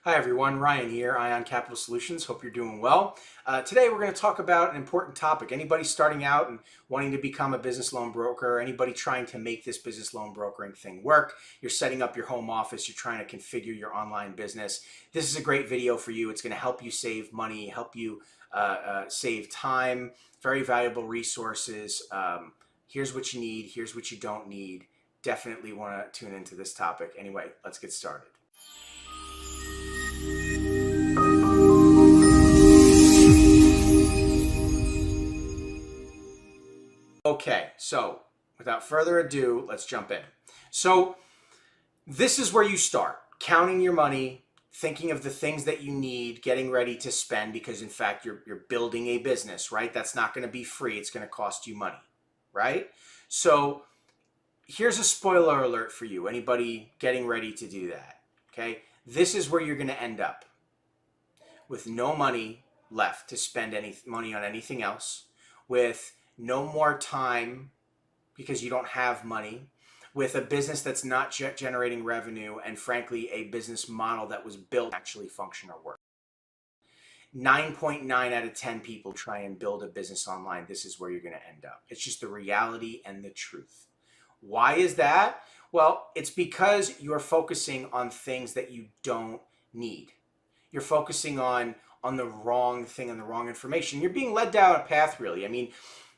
Hi everyone, Ryan here, Ion Capital Solutions. Hope you're doing well. Today we're going to talk about an important topic. Anybody starting out and wanting to become a business loan broker, anybody trying to make this business loan brokering thing work, you're setting up your home office, you're trying to configure your online business. This is a great video for you. It's going to help you save money, help you save time, very valuable resources. Here's what you need, here's what you don't need. Definitely want to tune into this topic. Anyway, let's get started. Okay, so without further ado, let's jump in. So this is where you start, counting your money, thinking of the things that you need, getting ready to spend, because in fact, you're building a business, right? That's not going to be free. It's going to cost you money, right? So here's a spoiler alert for you, anybody getting ready to do that, okay? This is where you're going to end up, with no money left to spend any money on anything else, with no more time because you don't have money, with a business that's not generating revenue, and frankly, a business model that was built to actually function or work. 9.9 out of 10 people try and build a business online. This is where you're going to end up. It's just the reality and the truth. Why is that? Well, it's because you're focusing on things that you don't need. You're focusing on the wrong thing and the wrong information. You're being led down a path, really. I mean,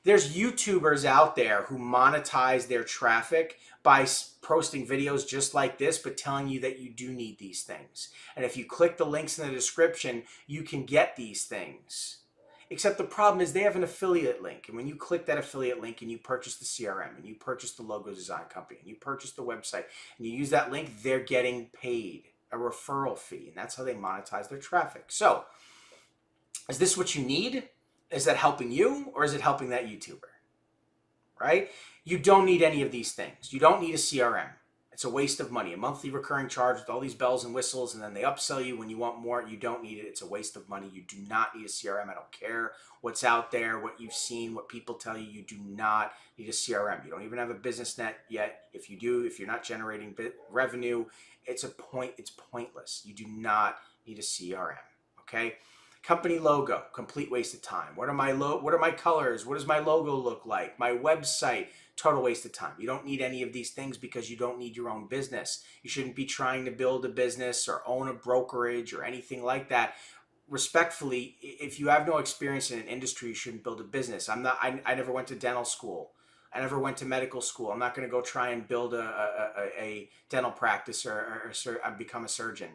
there's YouTubers out there who monetize their traffic by posting videos just like this, but telling you that you do need these things. And if you click the links in the description, you can get these things. Except the problem is they have an affiliate link. And when you click that affiliate link and you purchase the CRM and you purchase the logo design company and you purchase the website and you use that link, they're getting paid a referral fee. And that's how they monetize their traffic. So is this what you need? Is that helping you, or is it helping that YouTuber? Right? You don't need any of these things. You don't need a CRM. It's a waste of money. A monthly recurring charge with all these bells and whistles, and then they upsell you when you want more. You don't need it. It's a waste of money. You do not need a CRM. I don't care what's out there, what you've seen, what people tell you. You do not need a CRM. You don't even have a business net yet. If you do, if you're not generating revenue, it's pointless. You do not need a CRM. Okay? Company logo, complete waste of time. What are my colors? What does my logo look like? My website, total waste of time. You don't need any of these things because you don't need your own business. You shouldn't be trying to build a business or own a brokerage or anything like that. Respectfully, if you have no experience in an industry, you shouldn't build a business. I never went to dental school. I never went to medical school. I'm not going to go try and build a dental practice or become a surgeon.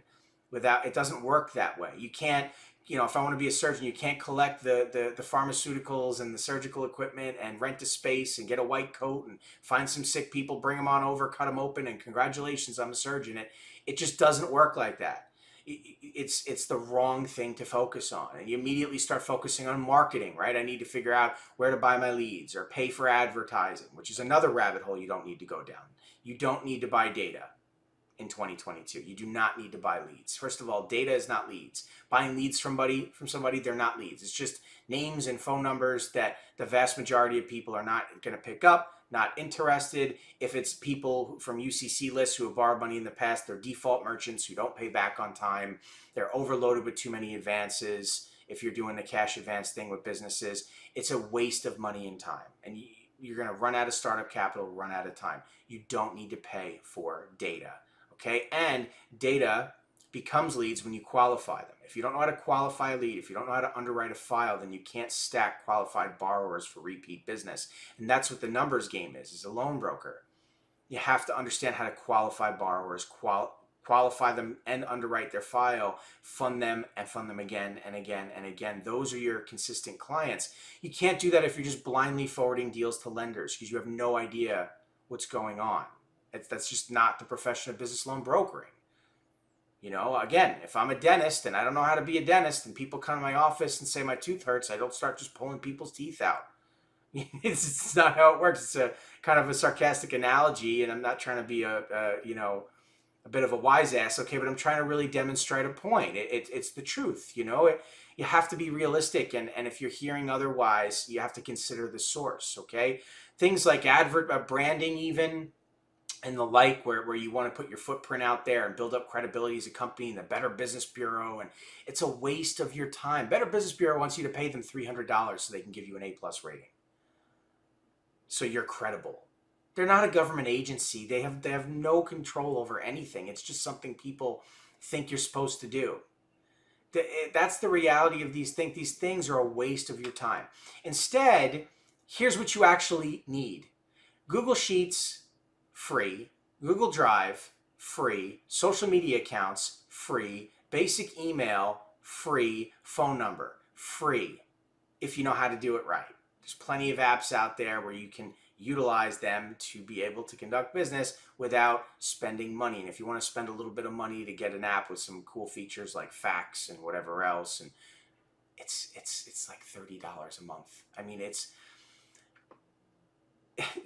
It doesn't work that way. You can't, if I want to be a surgeon, you can't collect the pharmaceuticals and the surgical equipment and rent a space and get a white coat and find some sick people, bring them on over, cut them open, and congratulations, I'm a surgeon. It just doesn't work like that. It's the wrong thing to focus on. And you immediately start focusing on marketing, right? I need to figure out where to buy my leads or pay for advertising, which is another rabbit hole you don't need to go down. You don't need to buy data. In 2022, you do not need to buy leads. First of all, data is not leads. Buying leads from somebody, they're not leads. It's just names and phone numbers that the vast majority of people are not going to pick up, not interested. If it's people from UCC lists who have borrowed money in the past, they're default merchants who don't pay back on time. They're overloaded with too many advances. If you're doing the cash advance thing with businesses, it's a waste of money and time. And you're going to run out of startup capital, run out of time. You don't need to pay for data. Okay, and data becomes leads when you qualify them. If you don't know how to qualify a lead, if you don't know how to underwrite a file, then you can't stack qualified borrowers for repeat business. And that's what the numbers game is as a loan broker. You have to understand how to qualify borrowers, qualify them and underwrite their file, fund them and fund them again and again and again. Those are your consistent clients. You can't do that if you're just blindly forwarding deals to lenders because you have no idea what's going on. That's just not the profession of business loan brokering. Again, if I'm a dentist and I don't know how to be a dentist and people come to my office and say my tooth hurts, I don't start just pulling people's teeth out. It's not how it works. It's a kind of a sarcastic analogy, and I'm not trying to be a bit of a wise ass, okay, but I'm trying to really demonstrate a point. It's the truth, you have to be realistic, and if you're hearing otherwise, you have to consider the source, okay? Things like branding even, and the like, where you want to put your footprint out there and build up credibility as a company in the Better Business Bureau, and it's a waste of your time. Better Business Bureau wants you to pay them $300 so they can give you an A+ rating, so you're credible. They're not a government agency. They have no control over anything. It's just something people think you're supposed to do. That's the reality of these things. These things are a waste of your time. Instead, here's what you actually need. Google Sheets, free. Google Drive, free. Social media accounts, free. Basic email, free. Phone number, free. If you know how to do it right. There's plenty of apps out there where you can utilize them to be able to conduct business without spending money. And if you want to spend a little bit of money to get an app with some cool features like fax and whatever else, and it's like $30 a month. I mean,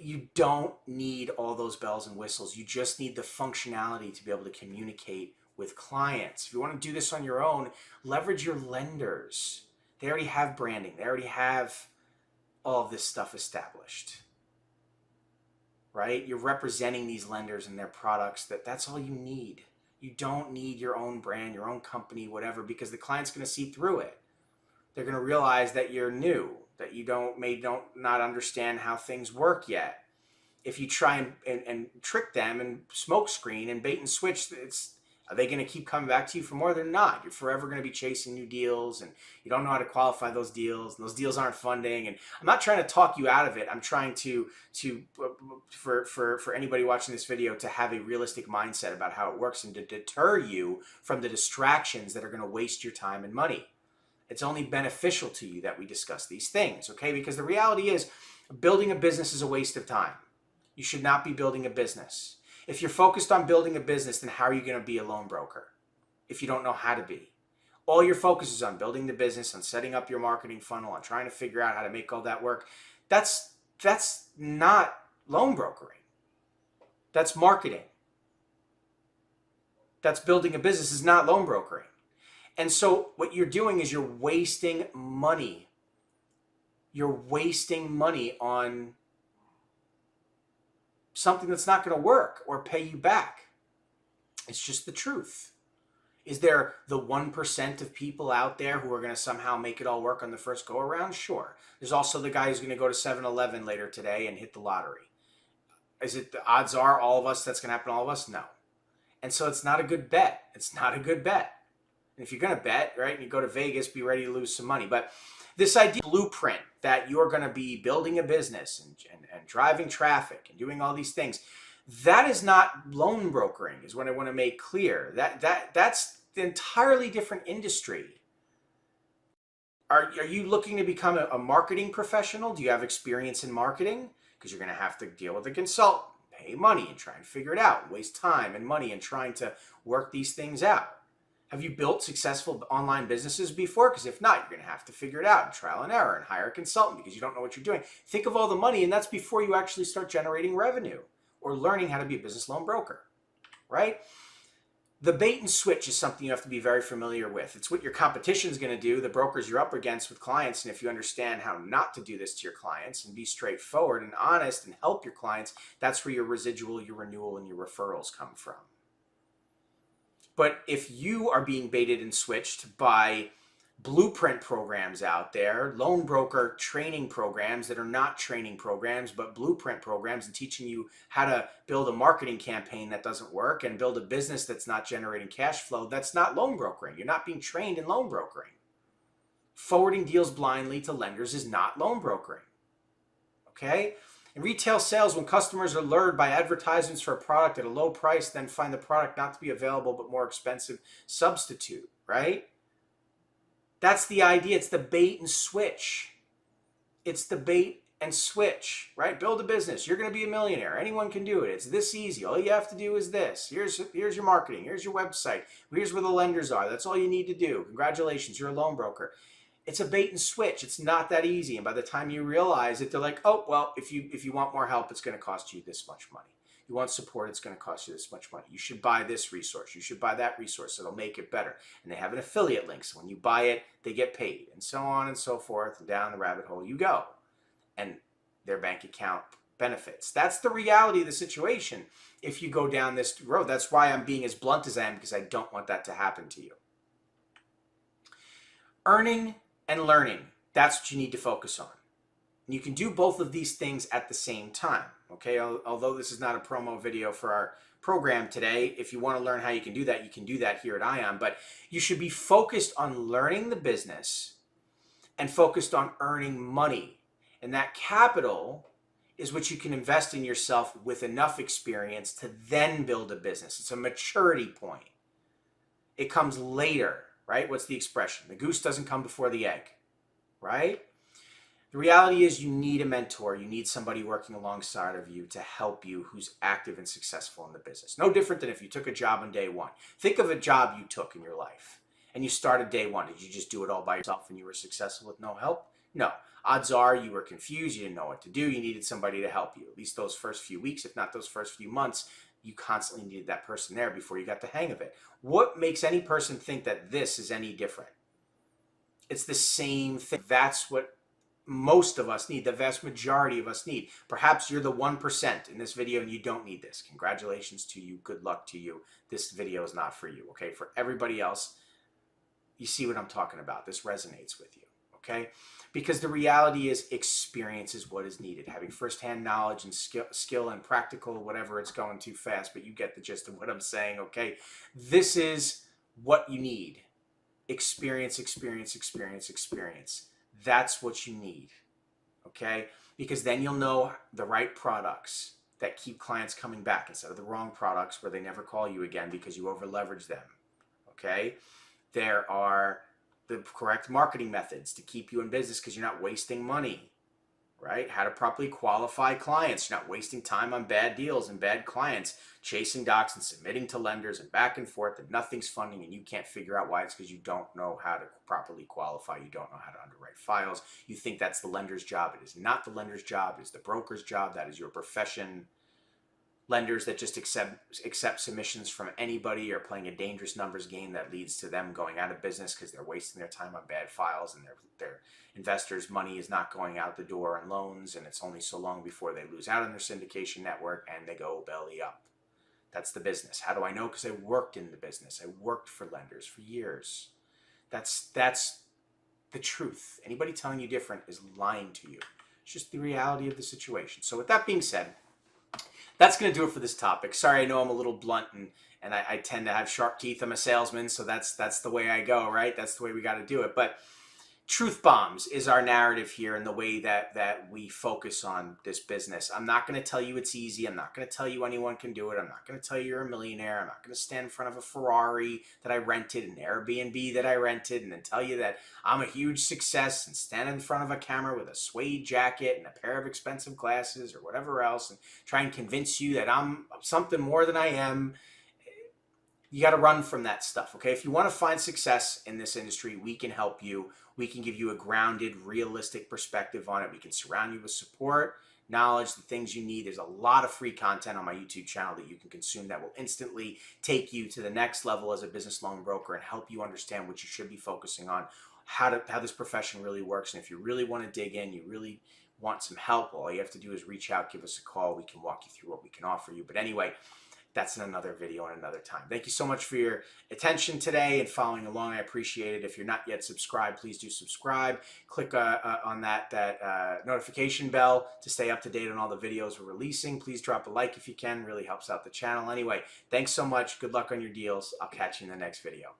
you don't need all those bells and whistles. You just need the functionality to be able to communicate with clients. If you want to do this on your own, leverage your lenders. They already have branding. They already have all of this stuff established, right? You're representing these lenders and their products. That's all you need. You don't need your own brand, your own company, whatever, because the client's going to see through it. They're going to realize that you're new, that you don't not understand how things work yet. If you try and trick them and smokescreen and bait and switch, are they going to keep coming back to you for more? They're not. You're forever going to be chasing new deals, and you don't know how to qualify those deals, and those deals aren't funding. And I'm not trying to talk you out of it. I'm trying for anybody watching this video to have a realistic mindset about how it works and to deter you from the distractions that are going to waste your time and money. It's only beneficial to you that we discuss these things, okay? Because the reality is, building a business is a waste of time. You should not be building a business. If you're focused on building a business, then how are you going to be a loan broker if you don't know how to be? All your focus is on building the business, on setting up your marketing funnel, on trying to figure out how to make all that work. That's not loan brokering. That's marketing. That's building a business, is not loan brokering. And so what you're doing is you're wasting money. You're wasting money on something that's not going to work or pay you back. It's just the truth. Is there the 1% of people out there who are going to somehow make it all work on the first go around? Sure. There's also the guy who's going to go to 7-Eleven later today and hit the lottery. Is it the odds are all of us, that's going to happen to all of us? No. And so it's not a good bet. It's not a good bet. And if you're going to bet, right, and you go to Vegas, be ready to lose some money. But this idea blueprint that you're going to be building a business and driving traffic and doing all these things, that is not loan brokering, is what I want to make clear. That's an entirely different industry. Are you looking to become a marketing professional? Do you have experience in marketing? Because you're going to have to deal with a consultant, pay money and try and figure it out, waste time and money in trying to work these things out. Have you built successful online businesses before? Because if not, you're going to have to figure it out and trial and error and hire a consultant because you don't know what you're doing. Think of all the money, and that's before you actually start generating revenue or learning how to be a business loan broker, right? The bait and switch is something you have to be very familiar with. It's what your competition is going to do, the brokers you're up against with clients, and if you understand how not to do this to your clients and be straightforward and honest and help your clients, that's where your residual, your renewal, and your referrals come from. But if you are being baited and switched by blueprint programs out there, loan broker training programs that are not training programs, but blueprint programs, and teaching you how to build a marketing campaign that doesn't work and build a business that's not generating cash flow, that's not loan brokering. You're not being trained in loan brokering. Forwarding deals blindly to lenders is not loan brokering. Okay? In retail sales, when customers are lured by advertisements for a product at a low price, then find the product not to be available but more expensive substitute, right? That's the idea. It's the bait and switch. It's the bait and switch, right? Build a business. You're going to be a millionaire. Anyone can do it. It's this easy. All you have to do is this. Here's your marketing. Here's your website. Here's where the lenders are. That's all you need to do. Congratulations, you're a loan broker. It's a bait and switch. It's not that easy. And by the time you realize it, they're like, oh, well, if you want more help, it's going to cost you this much money. You want support, it's going to cost you this much money. You should buy this resource. You should buy that resource. It'll make it better. And they have an affiliate link. So when you buy it, they get paid, and so on and so forth. And down the rabbit hole you go. And their bank account benefits. That's the reality of the situation if you go down this road. That's why I'm being as blunt as I am, because I don't want that to happen to you. Earning and learning, that's what you need to focus on. And you can do both of these things at the same time, okay? Although this is not a promo video for our program today, if you want to learn how you can do that here at ION, but you should be focused on learning the business and focused on earning money. And that capital is what you can invest in yourself with enough experience to then build a business. It's a maturity point. It comes later, right? What's the expression? The goose doesn't come before the egg, right? The reality is you need a mentor. You need somebody working alongside of you to help you who's active and successful in the business. No different than if you took a job on day one. Think of a job you took in your life and you started day one. Did you just do it all by yourself and you were successful with no help? No. Odds are you were confused. You didn't know what to do. You needed somebody to help you. At least those first few weeks, if not those first few months, you constantly needed that person there before you got the hang of it. What makes any person think that this is any different? It's the same thing. That's what most of us need, the vast majority of us need. Perhaps you're the 1% in this video and you don't need this. Congratulations to you. Good luck to you. This video is not for you, okay? For everybody else, you see what I'm talking about. This resonates with you, okay? Because the reality is experience is what is needed. Having firsthand knowledge and skill and practical, whatever, it's going too fast, but you get the gist of what I'm saying, okay? This is what you need. Experience, experience, experience, experience. That's what you need, okay? Because then you'll know the right products that keep clients coming back instead of the wrong products where they never call you again because you over leverage them, okay? There are the correct marketing methods to keep you in business because you're not wasting money, right? How to properly qualify clients. You're not wasting time on bad deals and bad clients, chasing docs and submitting to lenders and back and forth and nothing's funding and you can't figure out why. It's because you don't know how to properly qualify. You don't know how to underwrite files. You think that's the lender's job. It is not the lender's job. It is the broker's job. That is your profession. Lenders that just accept submissions from anybody are playing a dangerous numbers game that leads to them going out of business because they're wasting their time on bad files and their investors' money is not going out the door on loans, and it's only so long before they lose out on their syndication network and they go belly up. That's the business. How do I know? Because I worked in the business. I worked for lenders for years. That's the truth. Anybody telling you different is lying to you. It's just the reality of the situation. So with that being said, that's going to do it for this topic. Sorry, I know I'm a little blunt and I tend to have sharp teeth. I'm a salesman, so that's the way I go, right? That's the way we got to do it. But truth bombs is our narrative here and the way that we focus on this business. I'm not going to tell you it's easy. I'm not going to tell you anyone can do it. I'm not going to tell you you're a millionaire. I'm not going to stand in front of a Ferrari that I rented, an Airbnb that I rented, and then tell you that I'm a huge success and stand in front of a camera with a suede jacket and a pair of expensive glasses or whatever else and try and convince you that I'm something more than I am. You got to run from that stuff, okay? If you want to find success in this industry, we can help you. We can give you a grounded, realistic perspective on it. We can surround you with support, knowledge, the things you need. There's a lot of free content on my YouTube channel that you can consume that will instantly take you to the next level as a business loan broker and help you understand what you should be focusing on, how this profession really works. And if you really want to dig in, you really want some help, all you have to do is reach out, give us a call. We can walk you through what we can offer you. But anyway, that's in another video and another time. Thank you so much for your attention today and following along. I appreciate it. If you're not yet subscribed, please do subscribe. Click on that notification bell to stay up to date on all the videos we're releasing. Please drop a like if you can. Really helps out the channel. Anyway, thanks so much. Good luck on your deals. I'll catch you in the next video.